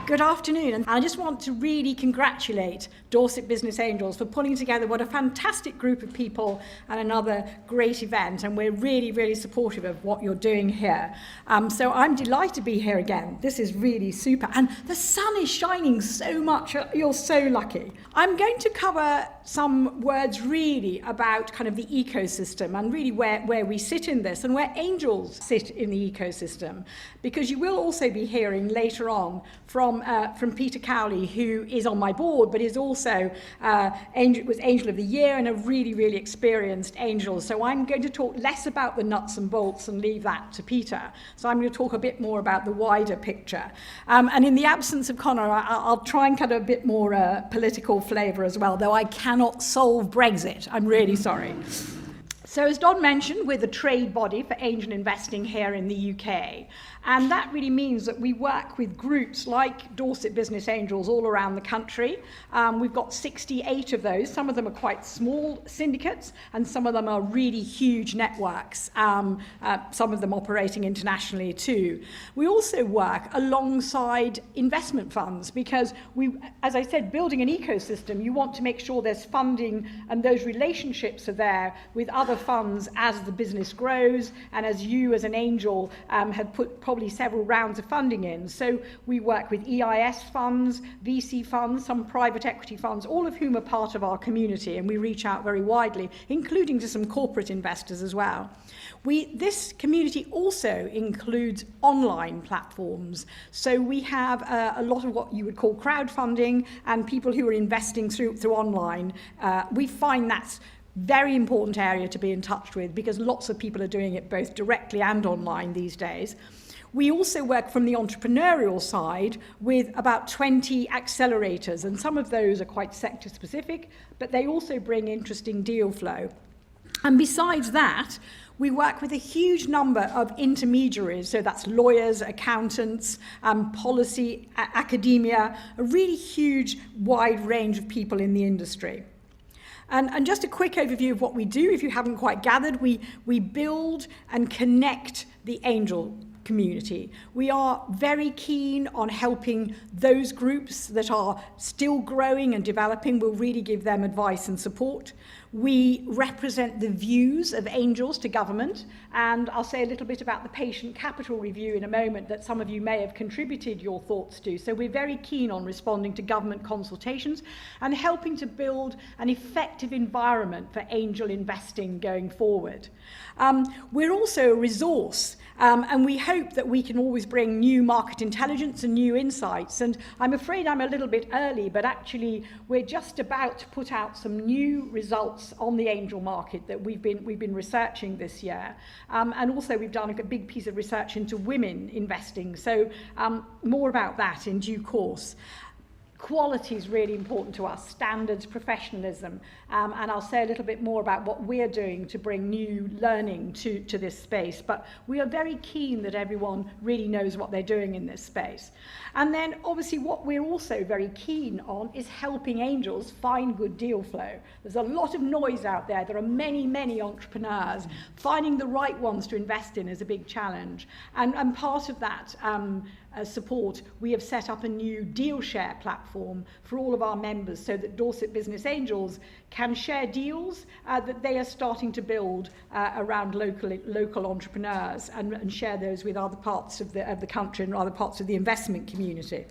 Good afternoon, and I just want to really congratulate Dorset Business Angels for pulling together what a fantastic group of people and another great event, and we're really, really supportive of what you're doing here. So I'm delighted to be here again. This is really super, and the sun is shining so much, you're so lucky. I'm going to cover some words really about kind of the ecosystem and really where we sit in this and where angels sit in the ecosystem, because you will also be hearing later on from Peter Cowley, who is on my board, but is also was Angel of the Year and a really, really experienced angel. So I'm going to talk less about the nuts and bolts and leave that to Peter. So I'm going to talk a bit more about the wider picture. And in the absence of Connor, I'll try and cut a bit more political flavour as well, though I cannot solve Brexit. I'm really sorry. So as Don mentioned, we're the trade body for angel investing here in the UK. And that really means that we work with groups like Dorset Business Angels all around the country. We've got 68 of those. Some of them are quite small syndicates, and some of them are really huge networks, some of them operating internationally too. We also work alongside investment funds because as I said, building an ecosystem, you want to make sure there's funding and those relationships are there with other funds as the business grows and as you as an angel have put probably several rounds of funding in. So we work with EIS funds, VC funds, some private equity funds, all of whom are part of our community, and we reach out very widely, including to some corporate investors as well. This community also includes online platforms. So we have a lot of what you would call crowdfunding and people who are investing through online. We find that's very important area to be in touch with because lots of people are doing it both directly and online these days. We also work from the entrepreneurial side with about 20 accelerators, and some of those are quite sector specific, but they also bring interesting deal flow. And besides that, we work with a huge number of intermediaries, so that's lawyers, accountants, policy, academia, a really huge wide range of people in the industry. And just a quick overview of what we do, if you haven't quite gathered, we build and connect the angel community. We are very keen on helping those groups that are still growing and developing. We'll really give them advice and support. We represent the views of angels to government, and I'll say a little bit about the patient capital review in a moment that some of you may have contributed your thoughts to. So we're very keen on responding to government consultations and helping to build an effective environment for angel investing going forward. We're also a resource, and we hope that we can always bring new market intelligence and new insights. And I'm afraid I'm a little bit early, but actually we're just about to put out some new results on the angel market that we've been researching this year. And also we've done a big piece of research into women investing. So more about that in due course. Quality is really important to us, standards, professionalism, and I'll say a little bit more about what we're doing to bring new learning to this space. But we are very keen that everyone really knows what they're doing in this space. And then obviously what we're also very keen on is helping angels find good deal flow. There's a lot of noise out there. There are many, many entrepreneurs. Finding the right ones to invest in is a big challenge. And part of that support, we have set up a new deal share platform for all of our members so that Dorset Business Angels can share deals that they are starting to build around local entrepreneurs and share those with other parts of the country and other parts of the investment community.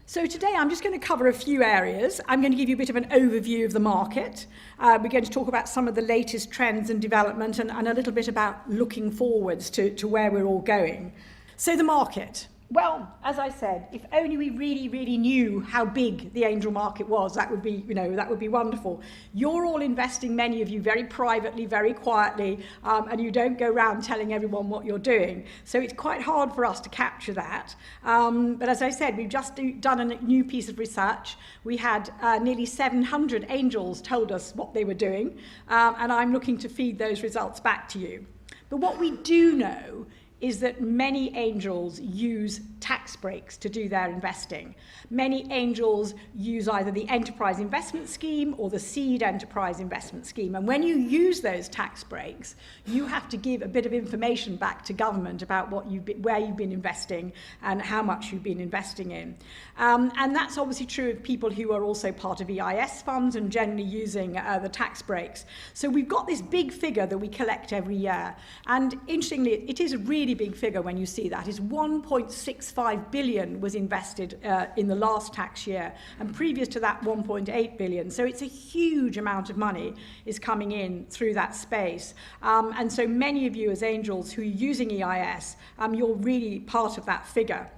So today I'm just going to cover a few areas. I'm going to give you a bit of an overview of the market. We're going to talk about some of the latest trends and development and a little bit about looking forwards to where we're all going. So the market. Well, as I said, if only we really, really knew how big the angel market was, that would be, that would be wonderful. You're all investing, many of you, very privately, very quietly, and you don't go around telling everyone what you're doing. So it's quite hard for us to capture that. But as I said, we've just done a new piece of research. We had nearly 700 angels told us what they were doing, and I'm looking to feed those results back to you. But what we do know is that many angels use tax breaks to do their investing. Many angels use either the enterprise investment scheme or the seed enterprise investment scheme. And when you use those tax breaks, you have to give a bit of information back to government about where you've been investing and how much you've been investing in. And that's obviously true of people who are also part of EIS funds and generally using the tax breaks. So we've got this big figure that we collect every year. And interestingly, it is a really big figure when you see that. It's 1.65 billion was invested in the last tax year, and previous to that 1.8 billion. So it's a huge amount of money is coming in through that space. And so many of you as angels who are using EIS, you're really part of that figure.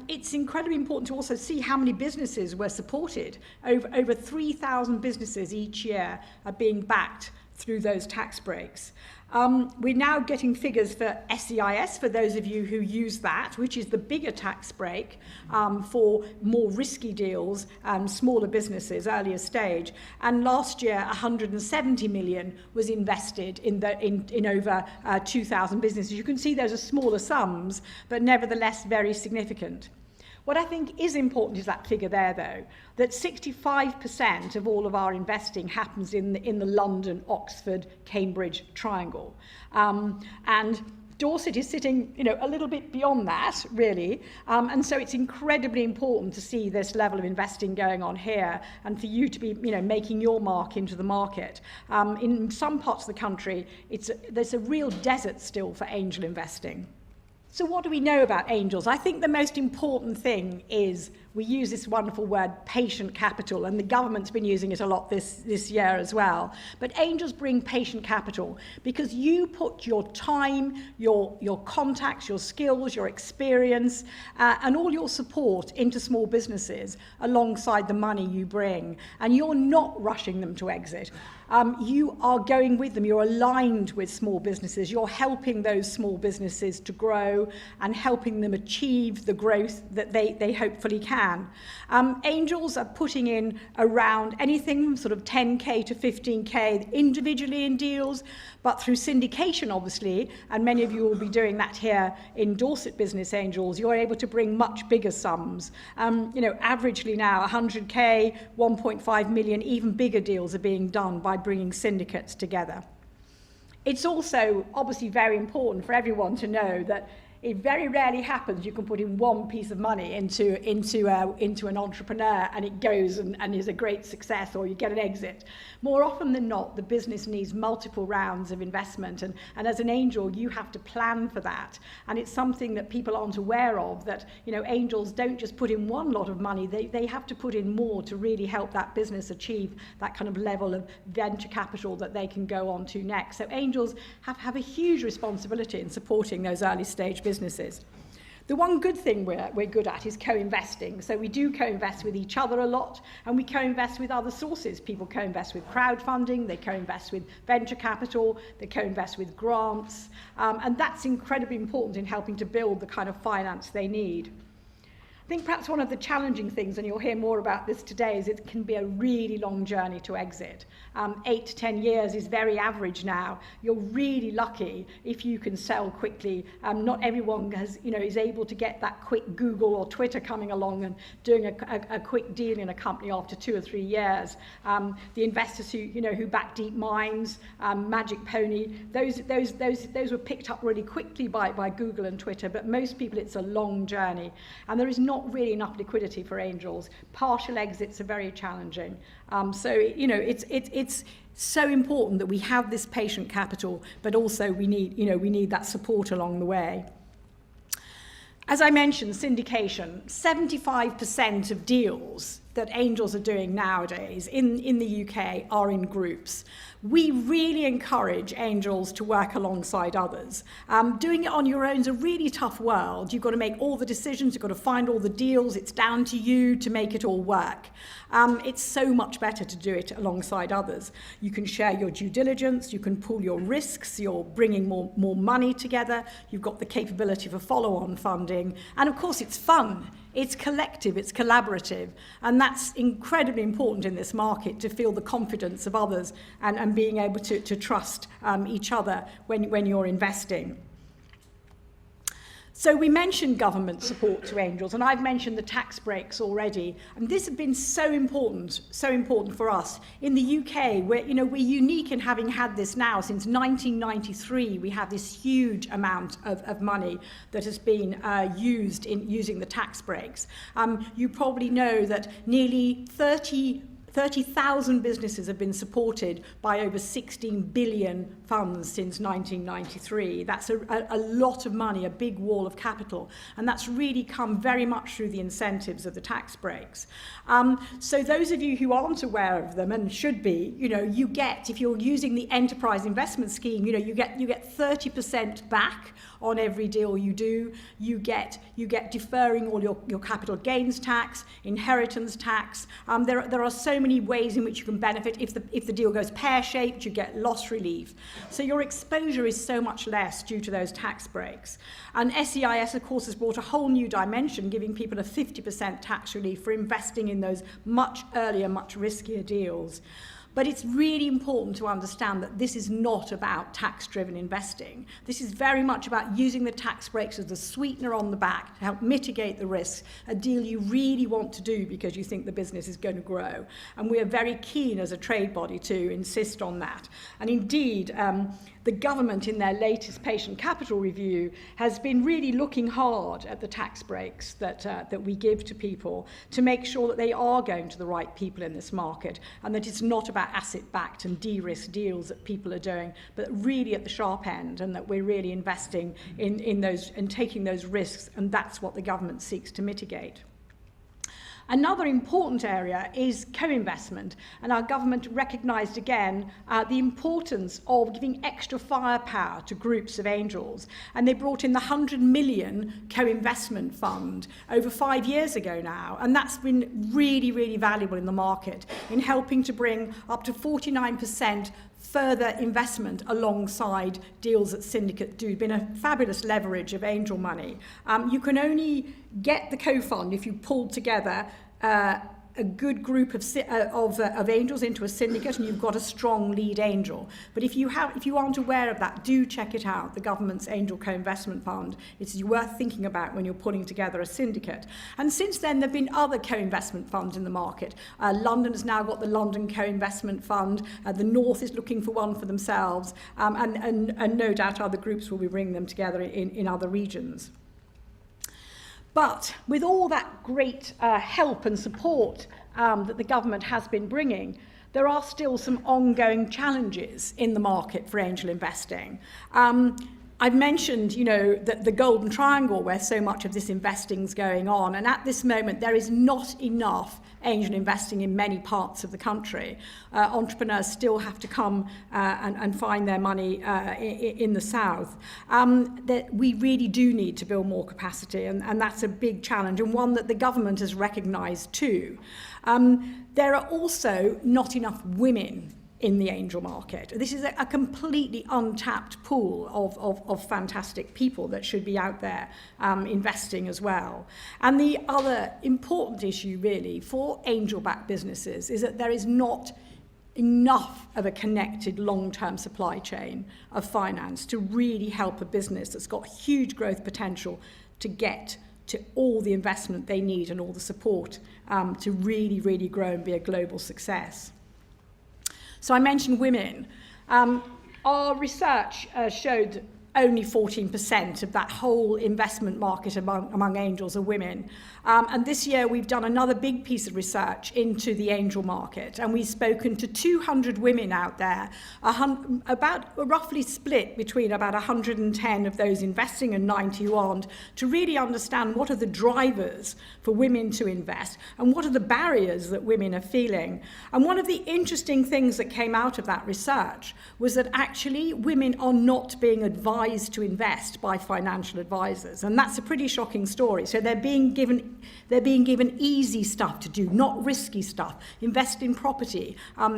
It's incredibly important to also see how many businesses were supported. Over 3,000 businesses each year are being backed through those tax breaks. We're now getting figures for SEIS, for those of you who use that, which is the bigger tax break for more risky deals and smaller businesses, earlier stage. And last year, 170 million was invested in over 2,000 businesses. You can see those are smaller sums, but nevertheless very significant. What I think is important is that figure there, though, that 65% of all of our investing happens in the London, Oxford, Cambridge triangle. And Dorset is sitting, a little bit beyond that, really. And so it's incredibly important to see this level of investing going on here and for you to be, making your mark into the market. In some parts of the country, there's a real desert still for angel investing. So what do we know about angels? I think the most important thing is we use this wonderful word, patient capital, and the government's been using it a lot this year as well. But angels bring patient capital because you put your time, your contacts, your skills, your experience, and all your support into small businesses alongside the money you bring. And you're not rushing them to exit. You are going with them. You're aligned with small businesses. You're helping those small businesses to grow and helping them achieve the growth that they hopefully can. Angels are putting in around anything from sort of 10K to 15K individually in deals, but through syndication, obviously, and many of you will be doing that here in Dorset Business Angels, you're able to bring much bigger sums. Averagely now 100K, 1.5 million, even bigger deals are being done by bringing syndicates together. It's also obviously very important for everyone to know that it very rarely happens you can put in one piece of money into an entrepreneur and it goes and is a great success, or you get an exit. More often than not, the business needs multiple rounds of investment, and as an angel, you have to plan for that. And it's something that people aren't aware of, that angels don't just put in one lot of money, they have to put in more to really help that business achieve that kind of level of venture capital that they can go on to next. So angels have a huge responsibility in supporting those early stage businesses. The one good thing we're good at is co-investing. So we do co-invest with each other a lot, and we co-invest with other sources. People co-invest with crowdfunding, they co-invest with venture capital, they co-invest with grants, and that's incredibly important in helping to build the kind of finance they need. I think perhaps one of the challenging things, and you'll hear more about this today, is it can be a really long journey to exit. 8 to 10 years is very average now. You're really lucky if you can sell quickly. Not everyone is able to get that quick Google or Twitter coming along and doing a quick deal in a company after 2 or 3 years. The investors who back Deep Minds, Magic Pony, those were picked up really quickly by Google and Twitter. But most people, it's a long journey, and there is not really enough liquidity for angels. Partial exits are very challenging. So it's so important that we have this patient capital, but also we need that support along the way. As I mentioned, syndication, 75% of deals that angels are doing nowadays in the UK are in groups. We really encourage angels to work alongside others. Doing it on your own is a really tough world. You've got to make all the decisions, you've got to find all the deals, it's down to you to make it all work. It's so much better to do it alongside others. You can share your due diligence, you can pool your risks, you're bringing more money together, you've got the capability for follow-on funding, and of course it's fun. It's collective, it's collaborative, and that's incredibly important in this market, to feel the confidence of others and being able to trust each other when you're investing. So we mentioned government support to angels, and I've mentioned the tax breaks already. And this has been so important for us. In the UK, we're unique in having had this now since 1993. We have this huge amount of money that has been used in using the tax breaks. You probably know that nearly 30,000 businesses have been supported by over 16 billion funds since 1993. That's a lot of money, a big wall of capital, and that's really come very much through the incentives of the tax breaks. So those of you who aren't aware of them and should be, you get, if you're using the enterprise investment scheme, you get 30% back on every deal you do. You get deferring all your capital gains tax, inheritance tax. There are so many ways in which you can benefit. If the deal goes pear-shaped, you get loss relief. So your exposure is so much less due to those tax breaks. And SEIS, of course, has brought a whole new dimension, giving people a 50% tax relief for investing in those much earlier, much riskier deals. But it's really important to understand that this is not about tax-driven investing. This is very much about using the tax breaks as a sweetener on the back to help mitigate the risks, a deal you really want to do because you think the business is going to grow. And we are very keen as a trade body to insist on that. And indeed, the government in their latest patient capital review has been really looking hard at the tax breaks that we give to people to make sure that they are going to the right people in this market and that it's not about asset-backed and de-risk deals that people are doing, but really at the sharp end, and that we're really investing in those and taking those risks, and that's what the government seeks to mitigate. Another important area is co-investment, and our government recognised again the importance of giving extra firepower to groups of angels, and they brought in the 100 million co-investment fund over 5 years ago now, and that's been really, really valuable in the market in helping to bring up to 49% further investment alongside deals that syndicate do. Been a fabulous leverage of angel money. You can only get the co-fund if you pull together a good group of angels into a syndicate and you've got a strong lead angel. But if you aren't aware of that, do check it out, the government's Angel Co-Investment Fund. It's worth thinking about when you're putting together a syndicate. And since then, there have been other co-investment funds in the market. London has now got the London Co-Investment Fund. The North is looking for one for themselves. And no doubt other groups will be bringing them together in other regions. But with all that great help and support that the government has been bringing, there are still some ongoing challenges in the market for angel investing. I've mentioned, the Golden Triangle where so much of this investing is going on, and at this moment there is not enough angel investing in many parts of the country. Entrepreneurs still have to come and find their money in the south. That we really do need to build more capacity, and that's a big challenge, and one that the government has recognised too. There are also not enough women in the angel market. This is a completely untapped pool of fantastic people that should be out there investing as well. And the other important issue really for angel-backed businesses is that there is not enough of a connected long-term supply chain of finance to really help a business that's got huge growth potential to get to all the investment they need and all the support to really, really grow and be a global success. So I mentioned women. Our research showed only 14% of that whole investment market among angels are women. And this year we've done another big piece of research into the angel market, and we've spoken to 200 women out there, about roughly split between about 110 of those investing and 90 who aren't, to really understand what are the drivers for women to invest and what are the barriers that women are feeling. And one of the interesting things that came out of that research was that actually women are not being advised to invest by financial advisors, and that's a pretty shocking story. So they're being given easy stuff to do, not risky stuff. Invest in property,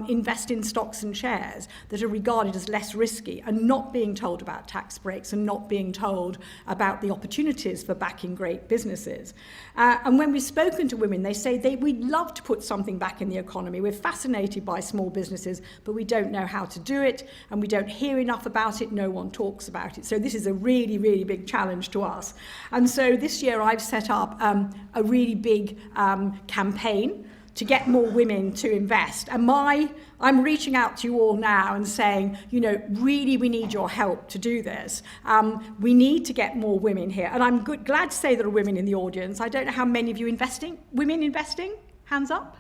invest in stocks and shares that are regarded as less risky, and not being told about tax breaks and not being told about the opportunities for backing great businesses. And when we've spoken to women, they say we'd love to put something back in the economy. We're fascinated by small businesses, but we don't know how to do it, and we don't hear enough about it. No one talks about about it. So this is a really, really big challenge to us. And so this year I've set up a really big campaign to get more women to invest. And I'm reaching out to you all now and saying, really we need your help to do this. We need to get more women here. And I'm glad to say there are women in the audience. I don't know how many of you women investing? Hands up.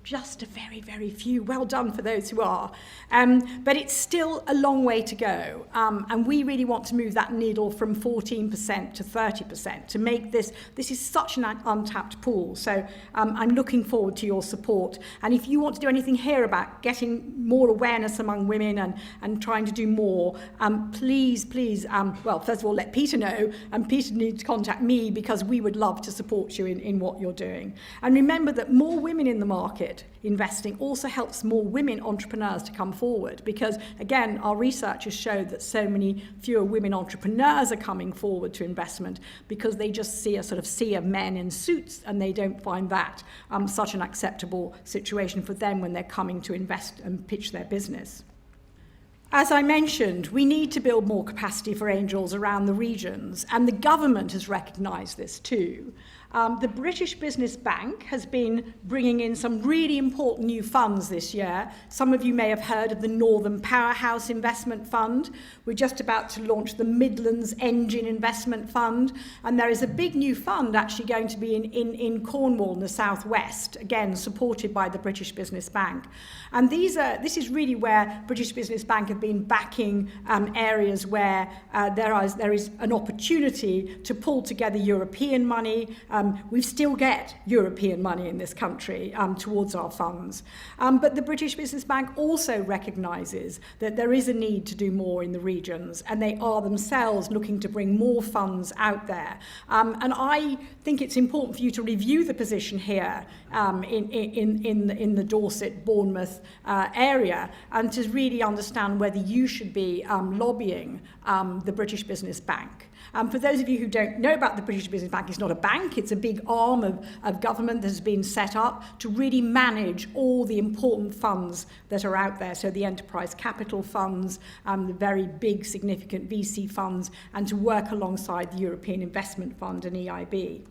Just a very, very few. Well done for those who are. But it's still a long way to go. And we really want to move that needle from 14% to 30% to make this is such an untapped pool. So I'm looking forward to your support. And if you want to do anything here about getting more awareness among women and trying to do more, please, well, first of all, let Peter know. And Peter needs to contact me because we would love to support you in what you're doing. And remember that more women in the market investing also helps more women entrepreneurs to come forward, because again our research has showed that so many fewer women entrepreneurs are coming forward to investment because they just see a sea of men in suits, and they don't find that such an acceptable situation for them when they're coming to invest and pitch their business. As I mentioned, we need to build more capacity for angels around the regions, and the government has recognised this too. The British Business Bank has been bringing in some really important new funds this year. Some of you may have heard of the Northern Powerhouse Investment Fund. We're just about to launch the Midlands Engine Investment Fund, and there is a big new fund actually going to be in Cornwall in the southwest, again supported by the British Business Bank. And this is really where British Business Bank have been backing areas where there is an opportunity to pull together European money. We still get European money in this country towards our funds. But the British Business Bank also recognises that there is a need to do more in the regions, and they are themselves looking to bring more funds out there. And I think it's important for you to review the position here in the Dorset, Bournemouth area, and to really understand whether you should be lobbying the British Business Bank. For those of you who don't know about the British Business Bank, it's not a bank, it's a big arm of government that has been set up to really manage all the important funds that are out there. So the enterprise capital funds, the very big significant VC funds, and to work alongside the European Investment Fund and EIB.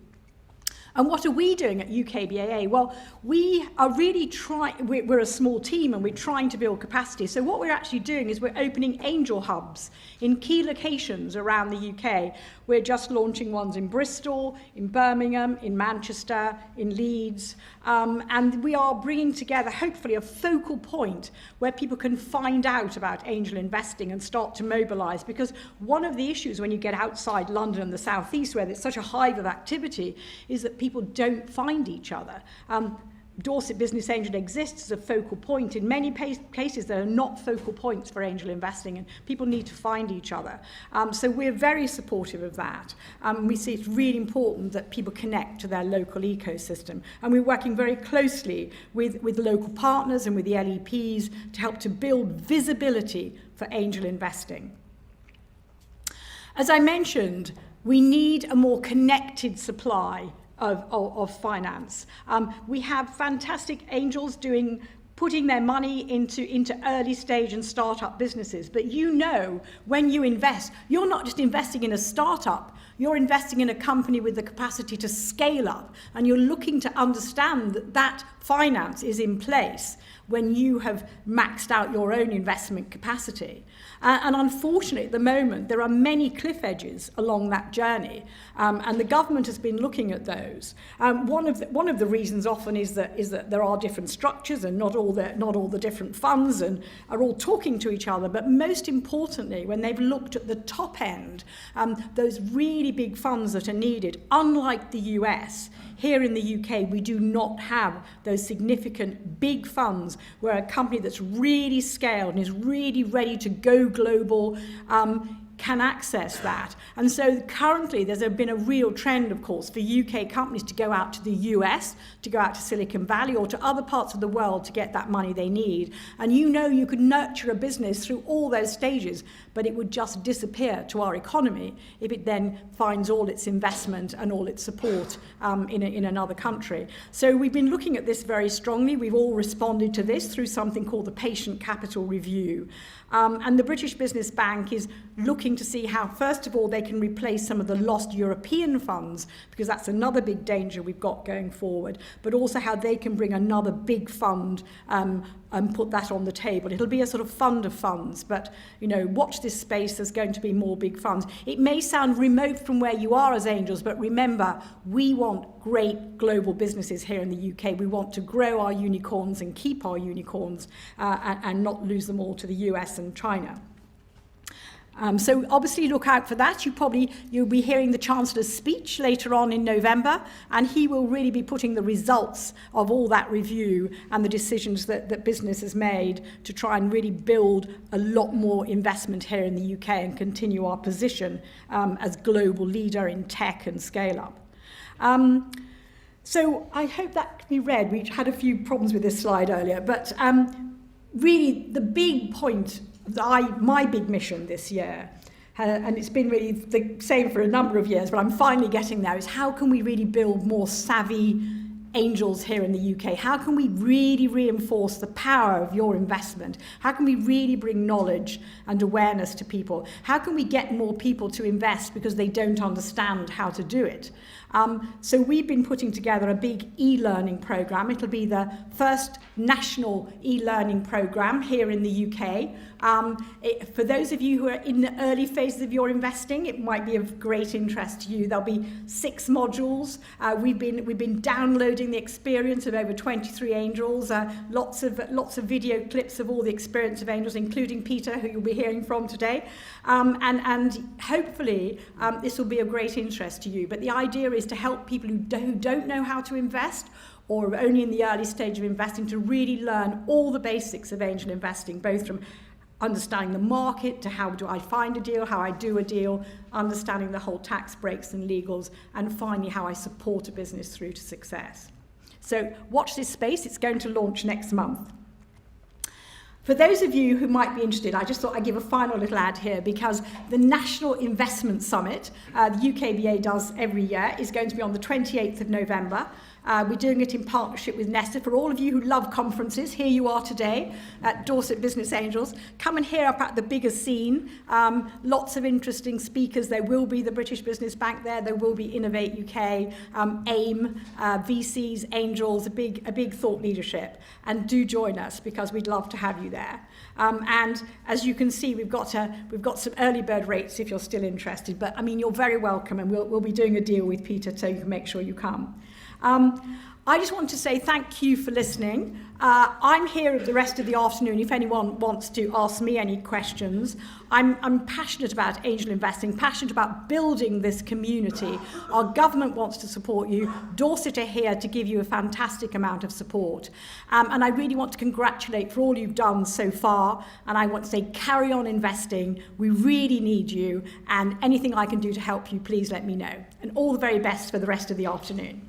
And what are we doing at UKBAA? Well, we are really we're a small team and we're trying to build capacity. So what we're actually doing is we're opening angel hubs in key locations around the UK. We're just launching ones in Bristol, in Birmingham, in Manchester, in Leeds. And we are bringing together, hopefully, a focal point where people can find out about angel investing and start to mobilise. Because one of the issues when you get outside London and the South East, where there's such a hive of activity, is that people don't find each other. Dorset Business Angel exists as a focal point. In many cases, there are not focal points for angel investing, and people need to find each other. So we're very supportive of that. We see it's really important that people connect to their local ecosystem. And we're working very closely with local partners and with the LEPs to help to build visibility for angel investing. As I mentioned, we need a more connected supply of finance. We have fantastic angels putting their money into early stage and startup businesses. But when you invest, you're not just investing in a startup, you're investing in a company with the capacity to scale up, and you're looking to understand that finance is in place when you have maxed out your own investment capacity. And unfortunately, at the moment, there are many cliff edges along that journey, and the government has been looking at those. One of the reasons often is that there are different structures, and not all the different funds and are all talking to each other. But most importantly, when they've looked at the top end, those really big funds that are needed, unlike the US, here in the UK, we do not have those significant big funds where a company that's really scaled and is really ready to go global can access that. And so currently there's been a real trend, of course, for UK companies to go out to the US, to go out to Silicon Valley or to other parts of the world to get that money they need. And you could nurture a business through all those stages, but it would just disappear to our economy if it then finds all its investment and all its support in another country. So we've been looking at this very strongly. We've all responded to this through something called the Patient Capital Review. And the British Business Bank is looking to see how, first of all, they can replace some of the lost European funds, because that's another big danger we've got going forward, but also how they can bring another big fund and put that on the table. It'll be a sort of fund of funds, but, watch this space. There's going to be more big funds. It may sound remote from where you are as Angels, but remember, we want great global businesses here in the UK. We want to grow our unicorns and keep our unicorns and not lose them all to the US and China. So obviously look out for that. You'll be hearing the Chancellor's speech later on in November, and he will really be putting the results of all that review and the decisions that business has made to try and really build a lot more investment here in the UK and continue our position as global leader in tech and scale up. So I hope that can be read. We had a few problems with this slide earlier, but really the big point, my big mission this year, and it's been really the same for a number of years, but I'm finally getting there, is how can we really build more savvy angels here in the UK? How can we really reinforce the power of your investment? How can we really bring knowledge and awareness to people? How can we get more people to invest because they don't understand how to do it? So we've been putting together a big e-learning program. It'll be the first national e-learning program here in the UK. For those of you who are in the early phases of your investing, it might be of great interest to you. There'll be 6 modules. We've been downloading the experience of over 23 angels, lots of video clips of all the experience of angels, including Peter, who you'll be hearing from today. And hopefully this will be of great interest to you. But the idea is to help people who don't know how to invest, or are only in the early stage of investing, to really learn all the basics of angel investing, both from understanding the market to how do I find a deal, how I do a deal, understanding the whole tax breaks and legals, and finally how I support a business through to success. So watch this space. It's going to launch next month. For those of you who might be interested, I just thought I'd give a final little ad here, because the National Investment Summit, the UKBAA does every year, is going to be on the 28th of November. We're doing it in partnership with Nesta. For all of you who love conferences, here you are today at Dorset Business Angels. Come and hear up at the bigger scene. Lots of interesting speakers. There will be the British Business Bank there. There will be Innovate UK, AIM, VCs, Angels, a big thought leadership. And do join us, because we'd love to have you there. And as you can see, we've got some early bird rates if you're still interested. But I mean, you're very welcome, and we'll be doing a deal with Peter so you can make sure you come. I just want to say thank you for listening. I'm here the rest of the afternoon if anyone wants to ask me any questions. I'm passionate about angel investing, passionate about building this community. Our government wants to support you. Dorset are here to give you a fantastic amount of support. And I really want to congratulate for all you've done so far. And I want to say, carry on investing. We really need you. And anything I can do to help you, please let me know. And all the very best for the rest of the afternoon.